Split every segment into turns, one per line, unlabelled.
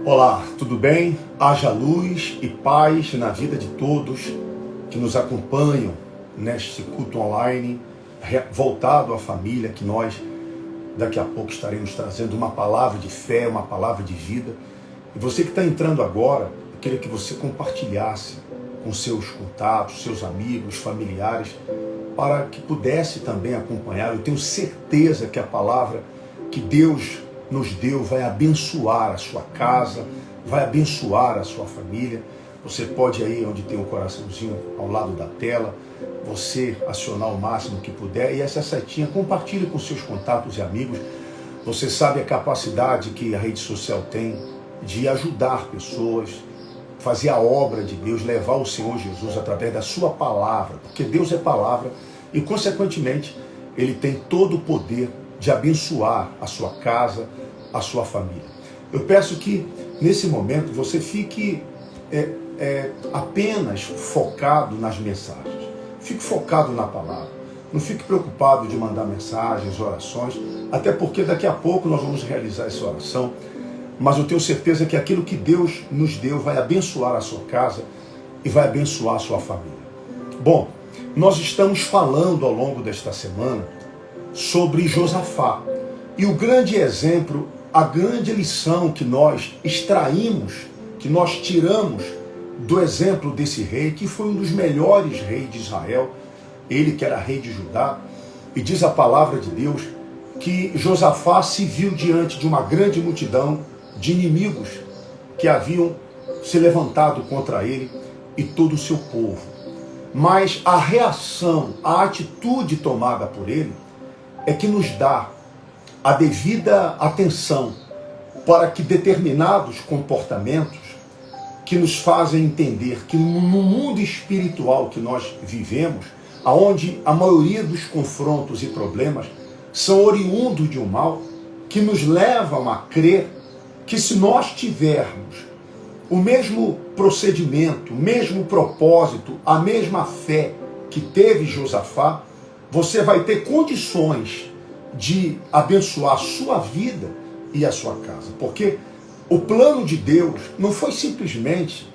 Olá, tudo bem? Haja luz e paz na vida de todos que nos acompanham neste culto online voltado à família, que nós daqui a pouco estaremos trazendo uma palavra de fé, uma palavra de vida. E você que está entrando agora, eu queria que você compartilhasse com seus contatos, seus amigos, familiares, para que pudesse também acompanhar. Eu tenho certeza que a palavra que Deus nos deu vai abençoar a sua casa, vai abençoar a sua família. Você pode aí, onde tem o coraçãozinho ao lado da tela, você acionar o máximo que puder, e essa setinha compartilhe com seus contatos e amigos. Você sabe a capacidade que a rede social tem de ajudar pessoas, fazer a obra de Deus, levar o Senhor Jesus através da sua palavra, porque Deus é palavra e, consequentemente, Ele tem todo o poder de abençoar a sua casa, a sua família. Eu peço que, nesse momento, você fique apenas focado nas mensagens. Fique focado na palavra. Não fique preocupado de mandar mensagens, orações, até porque daqui a pouco nós vamos realizar essa oração. Mas eu tenho certeza que aquilo que Deus nos deu vai abençoar a sua casa e vai abençoar a sua família. Bom, nós estamos falando ao longo desta semana sobre Josafá. E o grande exemplo, a grande lição que nós extraímos, que nós tiramos do exemplo desse rei, que foi um dos melhores reis de Israel, ele que era rei de Judá, e diz a palavra de Deus que Josafá se viu diante de uma grande multidão de inimigos que haviam se levantado contra ele e todo o seu povo. Mas a reação, a atitude tomada por ele é que nos dá a devida atenção para que determinados comportamentos que nos fazem entender que no mundo espiritual que nós vivemos, aonde a maioria dos confrontos e problemas são oriundos de um mal, que nos levam a crer que se nós tivermos o mesmo procedimento, o mesmo propósito, a mesma fé que teve Josafá, você vai ter condições de abençoar a sua vida e a sua casa. Porque o plano de Deus não foi simplesmente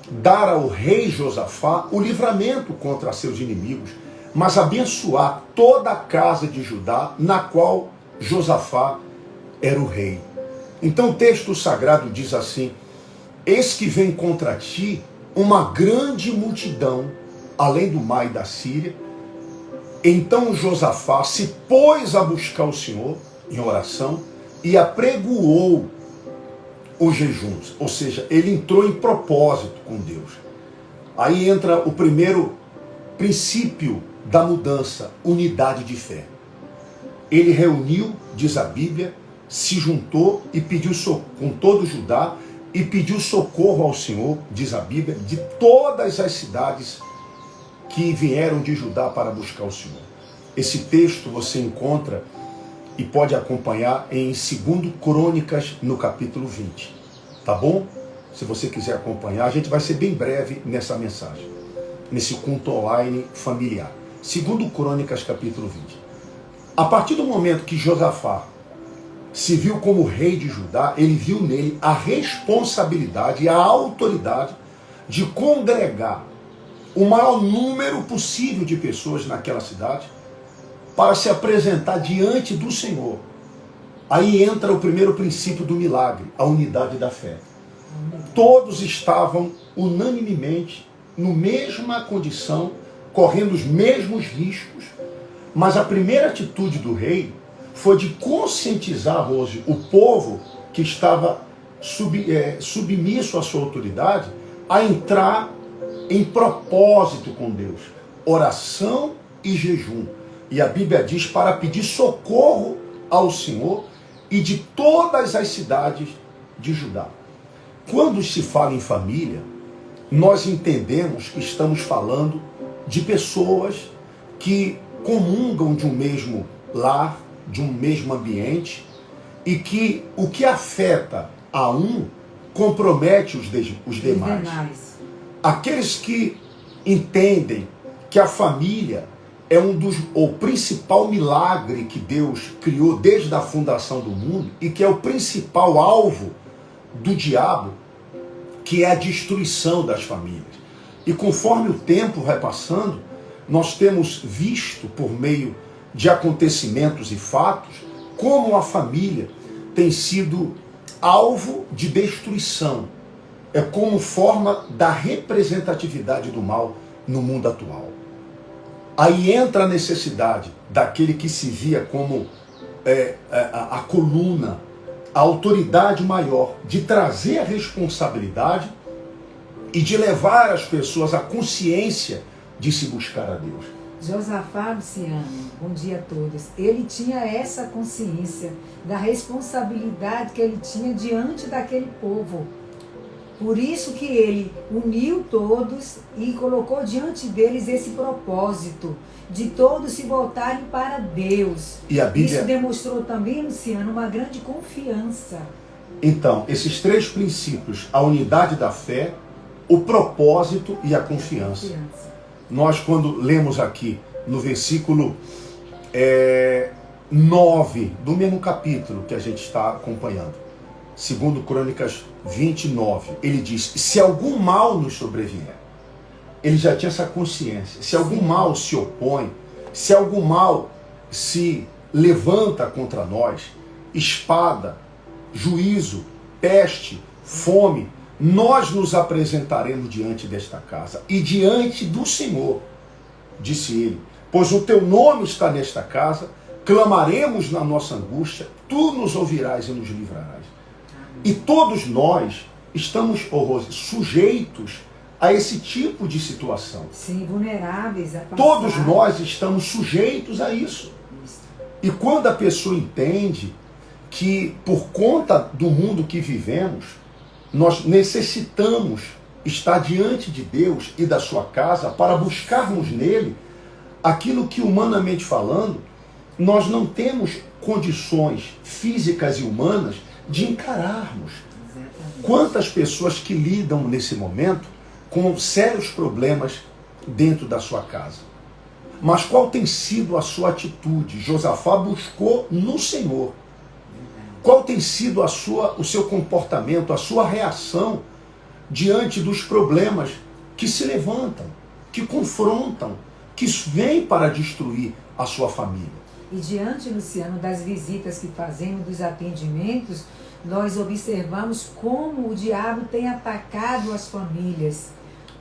dar ao rei Josafá o livramento contra seus inimigos, mas abençoar toda a casa de Judá, na qual Josafá era o rei. Então o texto sagrado diz assim: eis que vem contra ti uma grande multidão, além do mar e da Síria. Então Josafá se pôs a buscar o Senhor em oração e apregoou os jejuns, ou seja, ele entrou em propósito com Deus. Aí entra o primeiro princípio da mudança, unidade de fé. Ele reuniu, diz a Bíblia, se juntou e pediu com todo Judá e pediu socorro ao Senhor, diz a Bíblia, de todas as cidades que vieram de Judá para buscar o Senhor. Esse texto você encontra e pode acompanhar em 2 Crônicas, no capítulo 20. Tá bom? Se você quiser acompanhar, a gente vai ser bem breve nessa mensagem, nesse culto online familiar. 2 Crônicas, capítulo 20. A partir do momento que Josafá se viu como rei de Judá, ele viu nele a responsabilidade e a autoridade de congregar o maior número possível de pessoas naquela cidade para se apresentar diante do Senhor. Aí entra o primeiro princípio do milagre, a unidade da fé. Todos estavam unanimemente na mesma condição, correndo os mesmos riscos, mas a primeira atitude do rei foi de conscientizar hoje o povo que estava submisso à sua autoridade a entrar em propósito com Deus, oração e jejum. E a Bíblia diz para pedir socorro ao Senhor e de todas as cidades de Judá. Quando se fala em família, nós entendemos que estamos falando de pessoas que comungam de um mesmo lar, de um mesmo ambiente, e que o que afeta a um compromete os demais. Aqueles que entendem que a família é o principal milagre que Deus criou desde a fundação do mundo e que é o principal alvo do diabo, que é a destruição das famílias. E conforme o tempo vai passando, nós temos visto, por meio de acontecimentos e fatos, como a família tem sido alvo de destruição. É como forma da representatividade do mal no mundo atual. Aí entra a necessidade daquele que se via como a coluna, a autoridade maior, de trazer a responsabilidade e de levar as pessoas à consciência de se buscar a Deus.
Josafá, Luciano, bom dia a todos. Ele tinha essa consciência da responsabilidade que ele tinha diante daquele povo. Por isso que ele uniu todos e colocou diante deles esse propósito de todos se voltarem para Deus.
E a Bíblia...
Isso demonstrou também, Luciano, uma grande confiança.
Então, esses três princípios, a unidade da fé, o propósito e a confiança. Nós, quando lemos aqui no versículo 9 do mesmo capítulo que a gente está acompanhando, segundo Crônicas 29, ele diz: se algum mal nos sobrevier, ele já tinha essa consciência, se algum mal se opõe, se algum mal se levanta contra nós, espada, juízo, peste, fome, nós nos apresentaremos diante desta casa e diante do Senhor, disse ele, pois o teu nome está nesta casa, clamaremos na nossa angústia, tu nos ouvirás e nos livrarás. E todos nós estamos, Rose, sujeitos a esse tipo de situação.
Sim, vulneráveis a passar.
Todos nós estamos sujeitos a isso. E quando a pessoa entende que por conta do mundo que vivemos, nós necessitamos estar diante de Deus e da sua casa para buscarmos nele aquilo que, humanamente falando, nós não temos condições físicas e humanas de encararmos.
Exatamente.
Quantas pessoas que lidam nesse momento com sérios problemas dentro da sua casa. Mas qual tem sido a sua atitude? Josafá buscou no Senhor. Qual tem sido o seu comportamento, a sua reação diante dos problemas que se levantam, que confrontam, que vêm para destruir a sua família?
E diante, Luciano, das visitas que fazemos, dos atendimentos, nós observamos como o diabo tem atacado as famílias,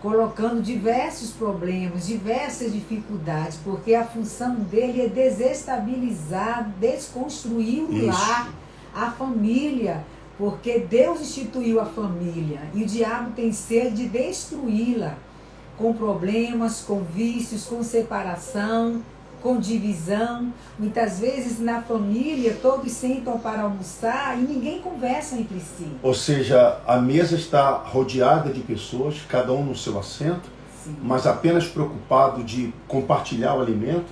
colocando diversos problemas, diversas dificuldades, porque a função dele é desestabilizar, desconstruir o lar, a família, porque Deus instituiu a família e o diabo tem sede de destruí-la com problemas, com vícios, com separação, com divisão. Muitas vezes na família todos sentam para almoçar e ninguém conversa entre si.
Ou seja, a mesa está rodeada de pessoas, cada um no seu assento, sim, mas apenas preocupado de compartilhar o alimento,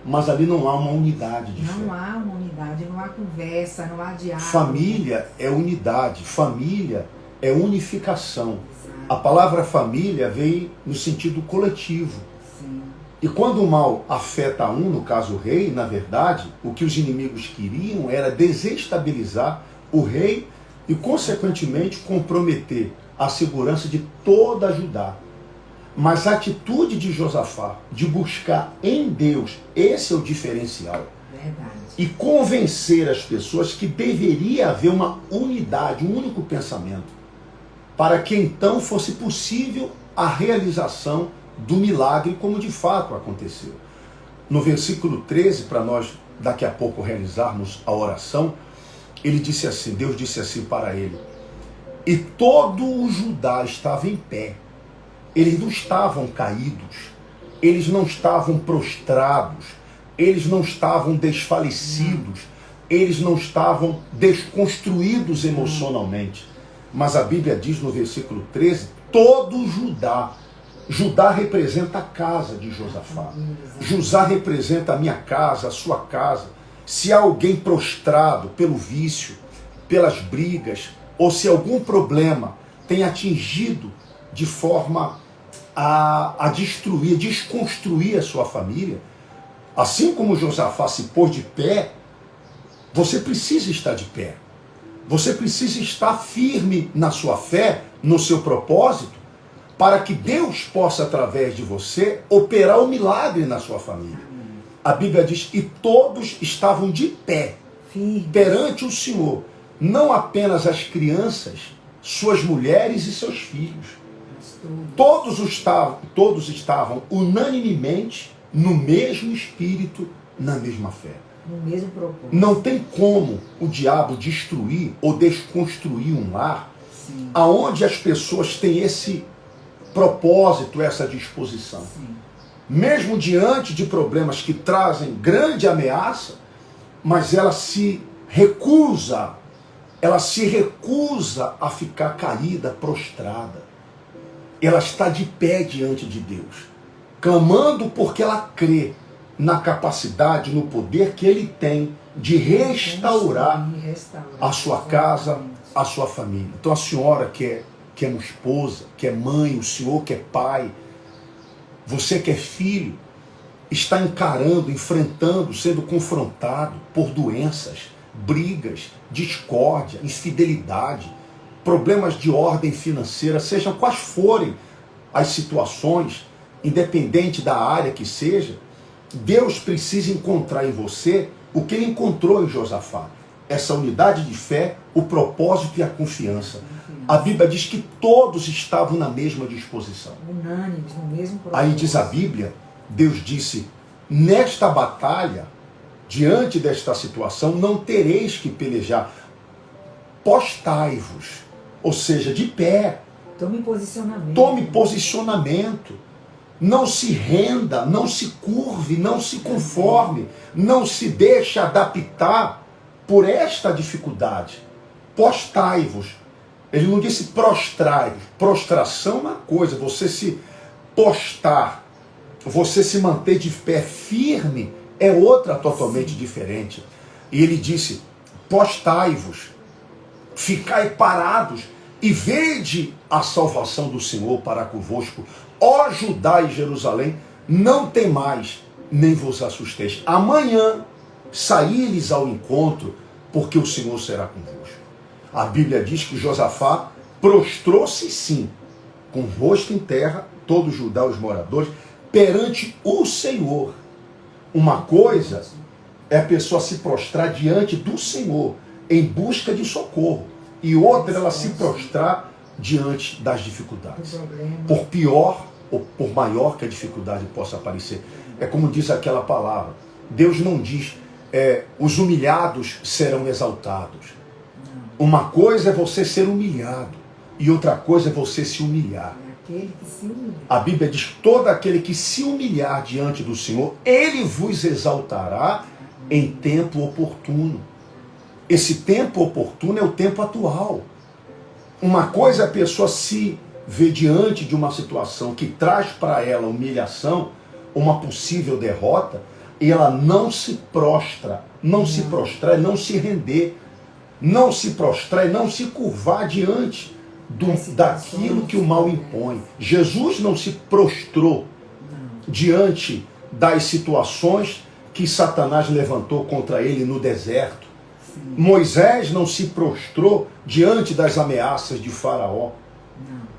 mas ali não há uma unidade de fé.
Não há uma unidade, não há conversa, não há diálogo.
Família é unidade, família é unificação.
Exato.
A palavra família vem no sentido coletivo.
Sim.
E quando o mal afeta um, no caso o rei, na verdade, o que os inimigos queriam era desestabilizar o rei e, consequentemente, comprometer a segurança de toda Judá. Mas a atitude de Josafá, de buscar em Deus, esse é o diferencial.
Verdade.
E convencer as pessoas que deveria haver uma unidade, um único pensamento, para que então fosse possível a realização do milagre, como de fato aconteceu. No versículo 13, para nós daqui a pouco realizarmos a oração, ele disse assim, Deus disse assim para ele: e todo o Judá estava em pé. Eles não estavam caídos, eles não estavam prostrados, eles não estavam desfalecidos, eles não estavam desconstruídos emocionalmente. Mas a Bíblia diz no versículo 13, todo Judá. Judá representa a casa de Josafá. Judá representa a minha casa, a sua casa. Se há alguém prostrado pelo vício, pelas brigas, ou se algum problema tem atingido de forma a destruir, desconstruir a sua família, assim como Josafá se pôs de pé, você precisa estar de pé. Você precisa estar firme na sua fé, no seu propósito, para que Deus possa, através de você, operar o milagre na sua família. A Bíblia diz que todos estavam de pé perante o Senhor. Não apenas as crianças, suas mulheres e seus filhos. Todos estavam unanimemente no mesmo espírito, na mesma fé.
No mesmo propósito.
Não tem como o diabo destruir ou desconstruir um lar aonde as pessoas têm esse propósito, essa disposição.
Sim.
Mesmo diante de problemas que trazem grande ameaça, mas ela se recusa a ficar caída, prostrada. Ela está de pé diante de Deus, clamando porque ela crê na capacidade, no poder que Ele tem de restaurar a sua casa, a sua família. Então a senhora que é uma esposa, que é mãe, o senhor que é pai, você que é filho, está encarando, enfrentando, sendo confrontado por doenças, brigas, discórdia, infidelidade, problemas de ordem financeira, sejam quais forem as situações, independente da área que seja, Deus precisa encontrar em você o que Ele encontrou em Josafá. Essa unidade de fé, o propósito e a confiança. A Bíblia diz que todos estavam na mesma disposição.
Unânimes, no mesmo propósito.
Aí diz a Bíblia, Deus disse, nesta batalha, diante desta situação, não tereis que pelejar. Postai-vos, ou seja, de pé.
Tome posicionamento.
Tome posicionamento. Não se renda, não se curve, não se conforme, não se deixe adaptar por esta dificuldade. Postai-vos. Ele não disse prostrai-vos. Prostração é uma coisa, você se postar, você se manter de pé firme é outra totalmente diferente. E ele disse, postai-vos, ficai parados e vede a salvação do Senhor para convosco. Ó Judá e Jerusalém, não temais, nem vos assusteis. Amanhã saí-lhes ao encontro, porque o Senhor será convosco. A Bíblia diz que Josafá prostrou-se sim, com o rosto em terra, todo Judá, os moradores, perante o Senhor. Uma coisa é a pessoa se prostrar diante do Senhor, em busca de socorro. E outra, ela se prostrar diante das dificuldades. Por pior ou por maior que a dificuldade possa parecer. É como diz aquela palavra. Deus não diz, os humilhados serão exaltados. Uma coisa é você ser humilhado e outra coisa é você se humilhar.
Aquele que se humilha.
A Bíblia diz, todo aquele que se humilhar diante do Senhor, Ele vos exaltará em tempo oportuno. Esse tempo oportuno é o tempo atual. Uma coisa é a pessoa se ver diante de uma situação que traz para ela humilhação, uma possível derrota, e ela não se prostra, não se prostrar, não se render, não se prostrar, não se curvar diante daquilo que o mal impõe. Jesus não se prostrou diante das situações que Satanás levantou contra ele no deserto. Moisés não se prostrou diante das ameaças de Faraó.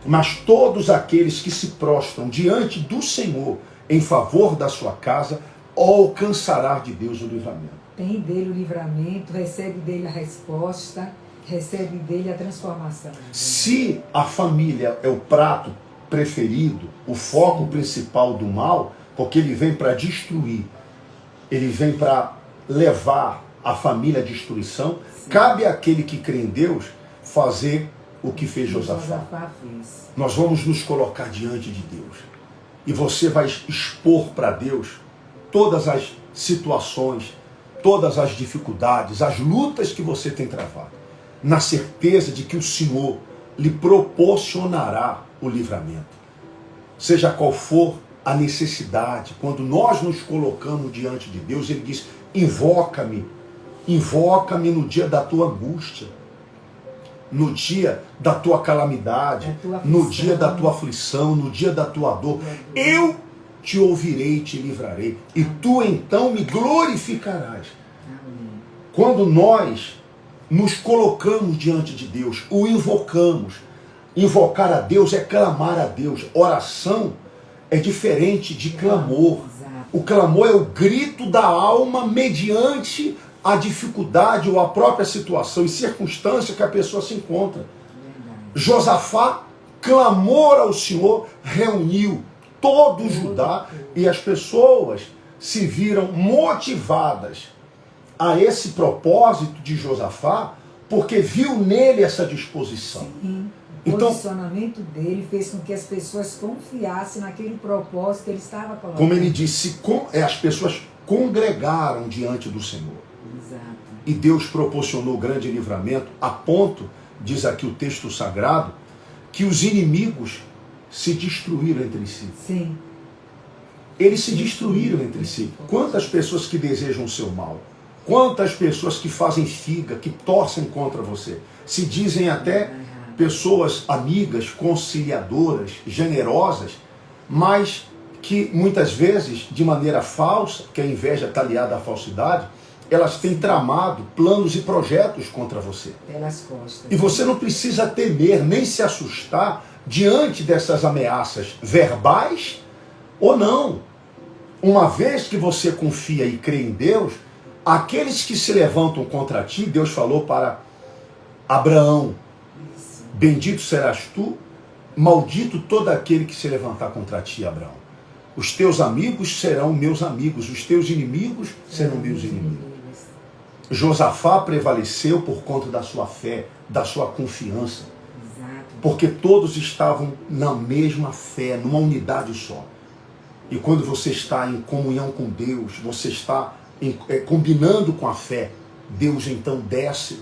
Mas todos aqueles que se prostram diante do Senhor em favor da sua casa, alcançará de Deus o livramento.
Tem dele o livramento, recebe dele a resposta, recebe dele a transformação.
Se a família é o prato preferido, o foco principal do mal, porque ele vem para destruir, ele vem para levar a família à destruição, cabe àquele que crê em Deus fazer o que fez Josafá. Nós vamos nos colocar diante de Deus. E você vai expor para Deus todas as situações, todas as dificuldades, as lutas que você tem travado, na certeza de que o Senhor lhe proporcionará o livramento. Seja qual for a necessidade, quando nós nos colocamos diante de Deus, Ele diz, invoca-me no dia da tua angústia, no dia da tua calamidade, no dia da tua aflição, no dia da tua dor. Eu te ouvirei e te livrarei, e tu então me glorificarás. Quando nós nos colocamos diante de Deus, o invocamos. Invocar a Deus é clamar a Deus. Oração é diferente de clamor. O clamor é o grito da alma mediante a dificuldade ou a própria situação e circunstância que a pessoa se encontra. Josafá, clamor ao Senhor, reuniu todo o Judá e as pessoas se viram motivadas a esse propósito de Josafá porque viu nele essa disposição.
Sim. O posicionamento dele fez com que as pessoas confiassem naquele propósito que ele estava colocando.
Como ele disse, as pessoas congregaram diante do Senhor.
Exato.
E Deus proporcionou grande livramento, a ponto, diz aqui o texto sagrado, que os inimigos se destruíram entre si.
Sim.
Eles se destruíram entre si. Quantas pessoas que desejam o seu mal? Quantas pessoas que fazem figa, que torcem contra você? Se dizem até pessoas amigas, conciliadoras, generosas, mas que muitas vezes, de maneira falsa, que a inveja está aliada à falsidade, elas têm tramado planos e projetos contra você.
Pelas costas.
E você não precisa temer, nem se assustar diante dessas ameaças verbais ou não. Uma vez que você confia e crê em Deus, aqueles que se levantam contra ti, Deus falou para Abraão, bendito serás tu, maldito todo aquele que se levantar contra ti, Abraão. Os teus amigos serão meus amigos, os teus inimigos serão meus inimigos. Josafá prevaleceu por conta da sua fé, da sua confiança.
Exato.
Porque todos estavam na mesma fé, numa unidade só. E quando você está em comunhão com Deus, você está combinando com a fé, Deus então desce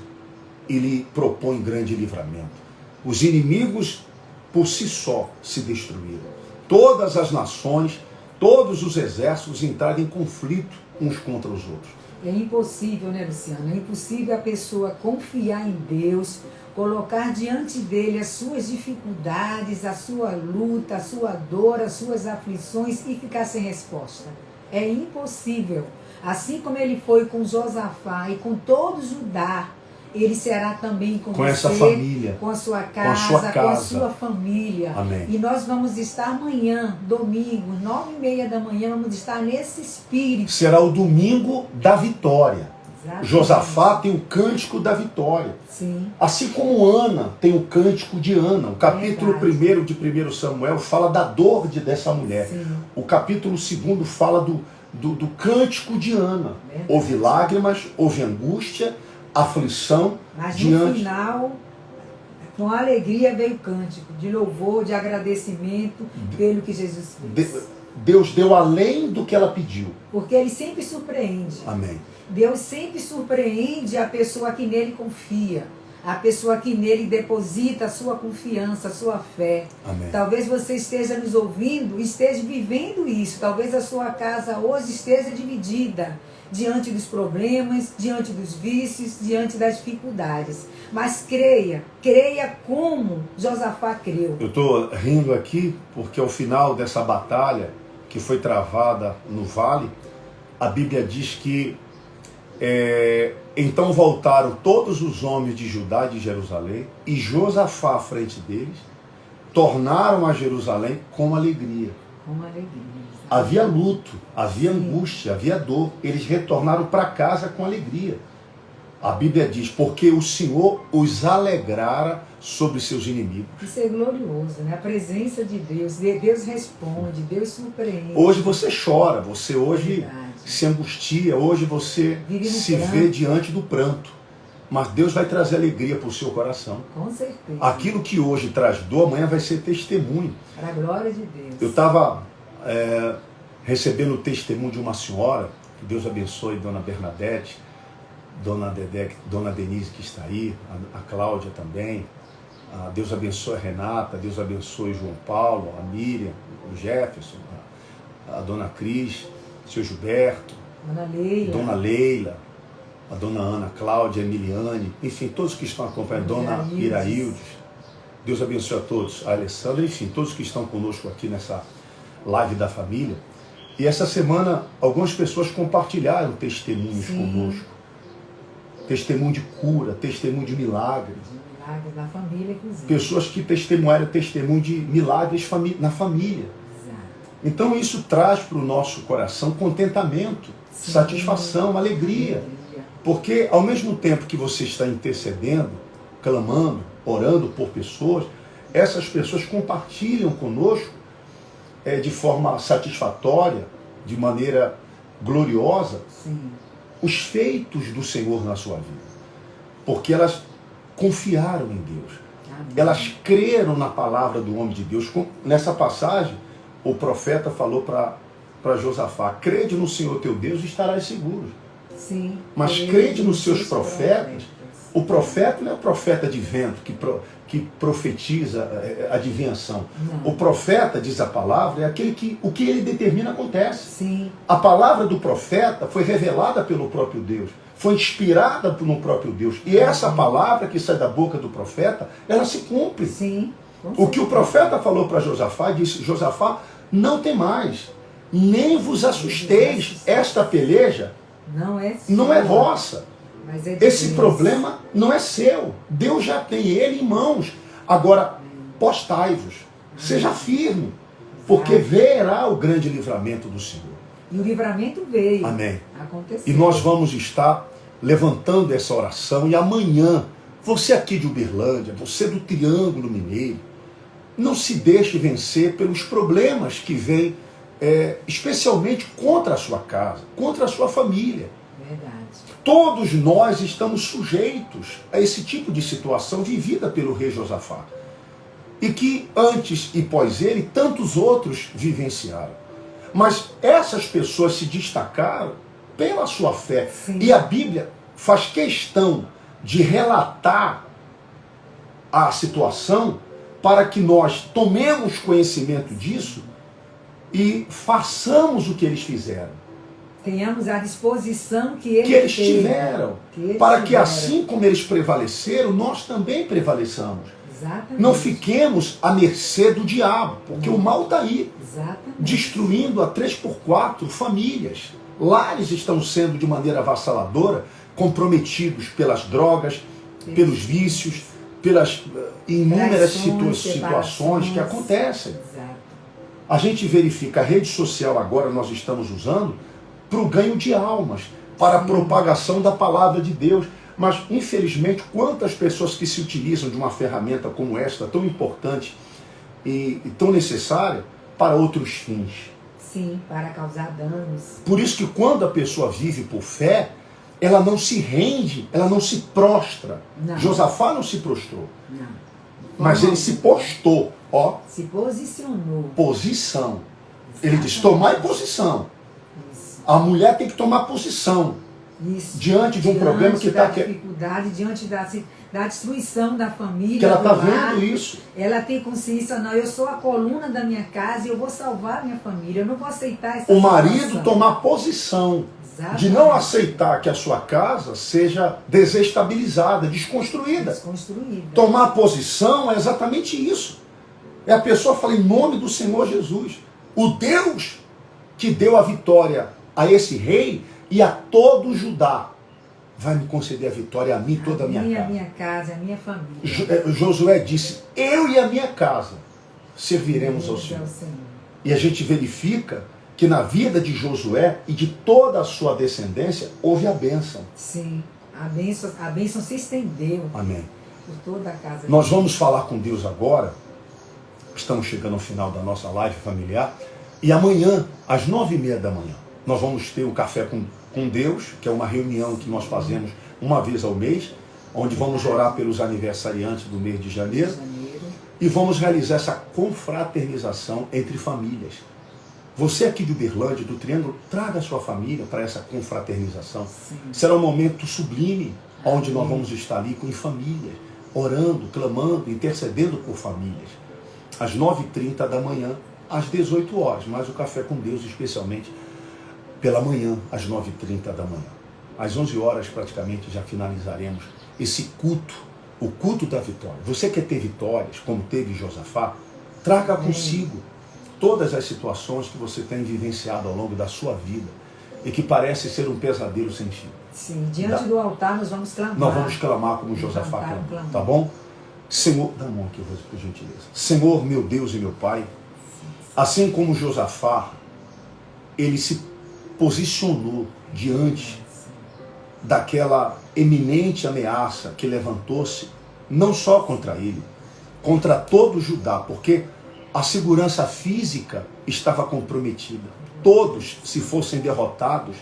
e lhe propõe grande livramento. Os inimigos por si só se destruíram. Todas as nações, todos os exércitos entraram em conflito uns contra os outros.
É impossível, né, Luciano? É impossível a pessoa confiar em Deus, colocar diante dele as suas dificuldades, a sua luta, a sua dor, as suas aflições e ficar sem resposta. É impossível. Assim como ele foi com Josafá e com todo Judá, ele será também com você,
essa família,
com a sua casa, com a sua família.
Amém.
E nós vamos estar amanhã, domingo, 9h30 da manhã, vamos estar nesse espírito.
Será o domingo da vitória.
Exatamente.
Josafá tem o cântico da vitória.
Sim.
Assim como Ana tem o cântico de Ana. O capítulo 1 de 1 Samuel fala da dor dessa mulher.
Sim.
O capítulo 2 fala do cântico de Ana.
Verdade.
Houve lágrimas, houve angústia, aflição.
Mas no final, com alegria veio o cântico de louvor, de agradecimento pelo que Jesus fez.
Deus deu além do que ela pediu.
Porque ele sempre surpreende.
Amém.
Deus sempre surpreende a pessoa que nele confia, a pessoa que nele deposita a sua confiança, a sua fé.
Amém.
Talvez você esteja nos ouvindo, esteja vivendo isso. Talvez a sua casa hoje esteja dividida diante dos problemas, diante dos vícios, diante das dificuldades. Mas creia como Josafá creu.
Eu estou rindo aqui porque ao final dessa batalha que foi travada no vale, a Bíblia diz que então voltaram todos os homens de Judá e de Jerusalém e Josafá à frente deles, tornaram a Jerusalém com alegria.
Com alegria.
Havia luto, havia angústia, havia dor. Eles retornaram para casa com alegria. A Bíblia diz, porque o Senhor os alegrara sobre seus inimigos.
Isso é glorioso, né? A presença de Deus. Deus responde, Deus surpreende.
Hoje você chora, você hoje se angustia, hoje você se vê diante do pranto. Mas Deus vai trazer alegria para o seu coração.
Com certeza.
Aquilo que hoje traz dor, amanhã vai ser testemunho.
Para a glória de Deus.
Eu estava recebendo o testemunho de uma senhora, que Deus abençoe, Dona Bernadette, Dona Dedé, Dona Denise que está aí, a Cláudia também. Deus abençoe a Renata, Deus abençoe João Paulo, a Miriam, o Jefferson, a Dona Cris, o seu Gilberto, Dona Leila, a Dona Ana Cláudia, a Emiliane, enfim, todos que estão acompanhando, Dona Iraildes. Deus abençoe a todos, a Alessandra, enfim, todos que estão conosco aqui nessa live da família. E essa semana, algumas pessoas compartilharam testemunhos conosco. testemunho de cura, testemunho de milagres.
Milagres na família, inclusive.
Pessoas que testemunharam testemunho de milagres na família.
Exato.
Então isso traz para o nosso coração contentamento,
Sim.
satisfação, alegria. Porque ao mesmo tempo que você está intercedendo, clamando, orando por pessoas, essas pessoas compartilham conosco de forma satisfatória, de maneira gloriosa,
Sim.
os feitos do Senhor na sua vida. Porque elas confiaram em Deus.
Amém.
Elas creram na palavra do homem de Deus. Nessa passagem, o profeta falou para Josafá: crede no Senhor teu Deus e estarás seguro.
Sim.
Mas crede nos seus profetas. O profeta não é o profeta de vento que profetiza adivinhação.
Não.
O profeta, diz a palavra, é aquele que o que ele determina acontece.
Sim.
A palavra do profeta foi revelada pelo próprio Deus, foi inspirada no próprio Deus. E essa palavra que sai da boca do profeta, ela se cumpre.
Sim.
O que o profeta falou para Josafá, disse: Josafá, não temais, nem vos assusteis, esta peleja não é vossa.
Mas é de
Esse
Deus.
problema não é seu. Deus já tem ele em mãos. Agora, postai-vos. Seja firme. Porque verá o grande livramento do Senhor.
E o livramento veio.
Amém.
Aconteceu.
E nós vamos estar levantando essa oração. E amanhã, você aqui de Uberlândia, você do Triângulo Mineiro, não se deixe vencer pelos problemas que vêm, especialmente contra a sua casa, contra a sua família.
Verdade.
Todos nós estamos sujeitos a esse tipo de situação vivida pelo rei Josafá. E que antes e pós ele, tantos outros vivenciaram. Mas essas pessoas se destacaram pela sua fé.
Sim.
E a Bíblia faz questão de relatar a situação para que nós tomemos conhecimento disso e façamos o que eles fizeram.
Tenhamos a disposição que eles
tiveram. Para que assim como eles prevaleceram, nós também prevaleçamos.
Exatamente.
Não fiquemos à mercê do diabo, porque o mal está aí,
Exatamente.
destruindo a 3x4 famílias. Lares estão sendo de maneira avassaladora comprometidos pelas drogas, pelos vícios, pelas inúmeras situações que acontecem.
Exato.
A gente verifica a rede social agora, nós estamos usando para o ganho de almas, para a propagação da palavra de Deus. Mas, infelizmente, quantas pessoas que se utilizam de uma ferramenta como esta, tão importante e tão necessária, para outros fins.
Sim, para causar danos.
Por isso que quando a pessoa vive por fé, ela não se rende, ela não se prostra.
Não.
Josafá não se prostrou,
Não.
mas ele se postou. Ó,
Se posicionou.
posição. Ele diz: tomai posição.
Isso.
A mulher tem que tomar posição
Isso.
diante de um problema que está...
dificuldade, diante da destruição da família.
Que ela está
do lar.
vendo isso.
Ela tem consciência: não, eu sou a coluna da minha casa e eu vou salvar a minha família. Eu não vou aceitar essa
O marido
situação.
tomar posição
Exatamente.
de não aceitar que a sua casa seja desestabilizada, desconstruída.
Desconstruída.
Tomar posição é exatamente isso. É a pessoa falar: em nome do Senhor Jesus, o Deus que deu a vitória a esse rei e a todo Judá, vai me conceder a vitória a mim e toda a minha casa.
A minha casa, a minha família.
Josué disse: eu e a minha casa serviremos ao Senhor. E a gente verifica que na vida de Josué e de toda a sua descendência houve a bênção.
Sim, a bênção se estendeu.
Amém.
Por toda a casa.
Nós vamos falar com Deus agora. Estamos chegando ao final da nossa live familiar. E amanhã, às 9h30 da manhã, nós vamos ter o Café com Deus, que é uma reunião que nós fazemos uma vez ao mês, onde vamos orar pelos aniversariantes do mês de janeiro. E vamos realizar essa confraternização entre famílias. Você aqui de Uberlândia, do Triângulo, traga a sua família para essa confraternização.
Sim.
Será um momento sublime, onde nós vamos estar ali em família, orando, clamando, intercedendo por famílias. Às 9h30 da manhã, às 18 horas, mas o Café com Deus, especialmente pela manhã, às 9h30 da manhã. Às 11 horas, praticamente, já finalizaremos esse culto, o culto da vitória. Você quer ter vitórias, como teve Josafá, traga consigo todas as situações que você tem vivenciado ao longo da sua vida e que parece ser um pesadelo sem fim.
Sim, diante do altar nós vamos clamar.
Nós vamos clamar como Josafá clamou, tá bom? Senhor, dá a mão aqui, por gentileza. Senhor, meu Deus e meu Pai, assim como Josafá, ele se posicionou diante daquela eminente ameaça que levantou-se, não só contra ele, contra todo Judá, porque a segurança física estava comprometida. Todos, se fossem derrotados,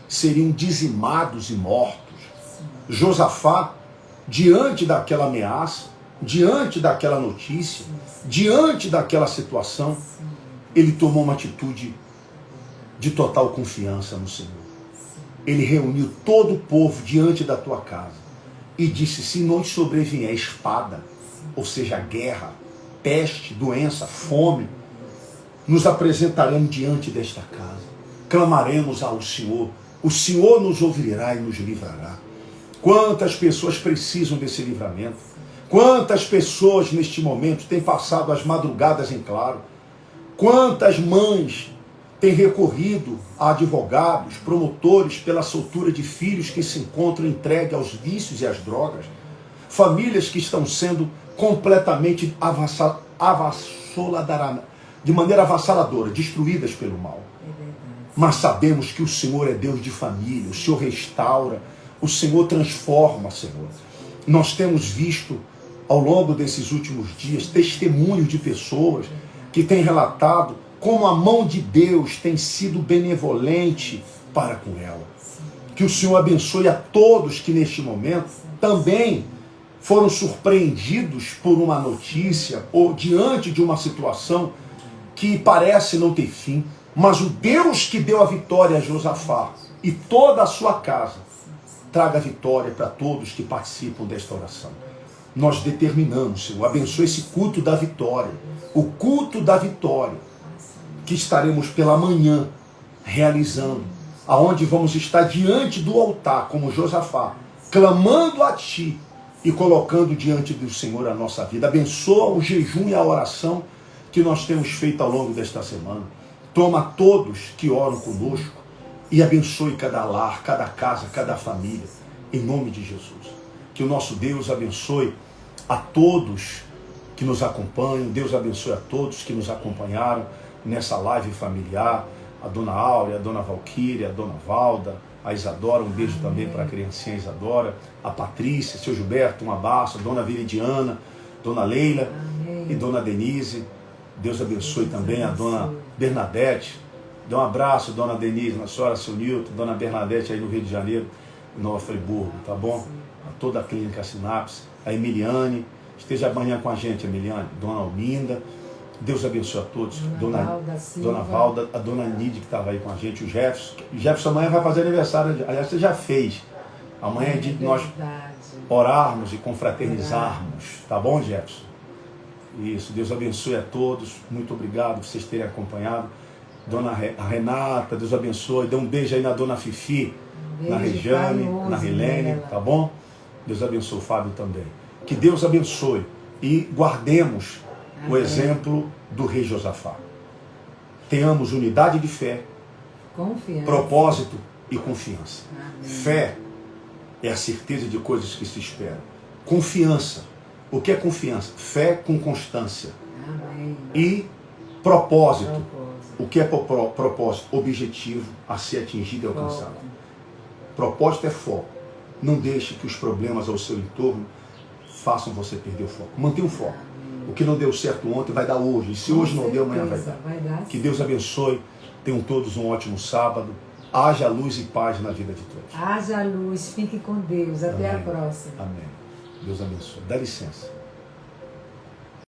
seriam dizimados e mortos. Josafá, diante daquela ameaça, diante daquela notícia, diante daquela situação, ele tomou uma atitude de total confiança no Senhor. Ele reuniu todo o povo diante da tua casa e disse: se nos sobrevier espada, ou seja, guerra, peste, doença, fome, nos apresentaremos diante desta casa, clamaremos ao Senhor, o Senhor nos ouvirá e nos livrará. Quantas pessoas precisam desse livramento? Quantas pessoas neste momento têm passado as madrugadas em claro? Quantas mães têm recorrido a advogados, promotores pela soltura de filhos que se encontram entregues aos vícios e às drogas? Famílias que estão sendo completamente de maneira avassaladora, destruídas pelo mal. Mas sabemos que o Senhor é Deus de família, o Senhor restaura, o Senhor transforma, Senhor. Nós temos visto ao longo desses últimos dias testemunhos de pessoas que têm relatado como a mão de Deus tem sido benevolente para com ela. Que o Senhor abençoe a todos que neste momento também foram surpreendidos por uma notícia ou diante de uma situação que parece não ter fim, mas o Deus que deu a vitória a Josafá e toda a sua casa, traga vitória para todos que participam desta oração. Nós determinamos, Senhor, abençoe esse culto da vitória, o culto da vitória, que estaremos pela manhã realizando, aonde vamos estar diante do altar, como Josafá, clamando a Ti e colocando diante do Senhor a nossa vida. Abençoa o jejum e a oração que nós temos feito ao longo desta semana. Toma todos que oram conosco e abençoe cada lar, cada casa, cada família, em nome de Jesus. Que o nosso Deus abençoe a todos que nos acompanham, Deus abençoe a todos que nos acompanharam nessa live familiar, a dona Áurea, a dona Valquíria, a dona Valda, a Isadora, um beijo também para a criancinha Isadora, a Patrícia, seu Gilberto, um abraço, a dona Viridiana, dona Leila e dona Denise. Deus abençoe também a dona Bernadette. Dê um abraço, dona Denise, na senhora, seu Nilton, dona Bernadette aí no Rio de Janeiro, em Nova Friburgo, tá bom? A toda a clínica Sinapse, a Emiliane, esteja amanhã com a gente, Emiliane, dona Alminda. Deus abençoe a todos. Dona Valda, a dona Nide que estava aí com a gente, o Jefferson. O Jefferson amanhã vai fazer aniversário, aliás, você já fez. Amanhã é dia de nós orarmos e confraternizarmos, tá bom, Jefferson? Isso, Deus abençoe a todos. Muito obrigado por vocês terem acompanhado. Dona Renata, Deus abençoe. Dê um beijo aí na dona Fifi, na Regiane, na Helene, tá bom? Deus abençoe o Fábio também. Que Deus abençoe e guardemos o exemplo do rei Josafá. Tenhamos unidade de fé,
confiança,
propósito e confiança.
Amém.
Fé é a certeza de coisas que se esperam. Confiança. O que é confiança? Fé com constância.
Amém.
E propósito. O que é propósito? Objetivo a ser atingido e alcançado. Propósito é foco. Não deixe que os problemas ao seu entorno façam você perder o foco. Mantenha o foco. O que não deu certo ontem vai dar hoje. E se hoje não deu, amanhã vai dar. Que Deus abençoe. Tenham todos um ótimo sábado. Haja luz e paz na vida de todos.
Haja luz. Fique com Deus. Até a próxima.
Amém. Deus abençoe. Dá licença.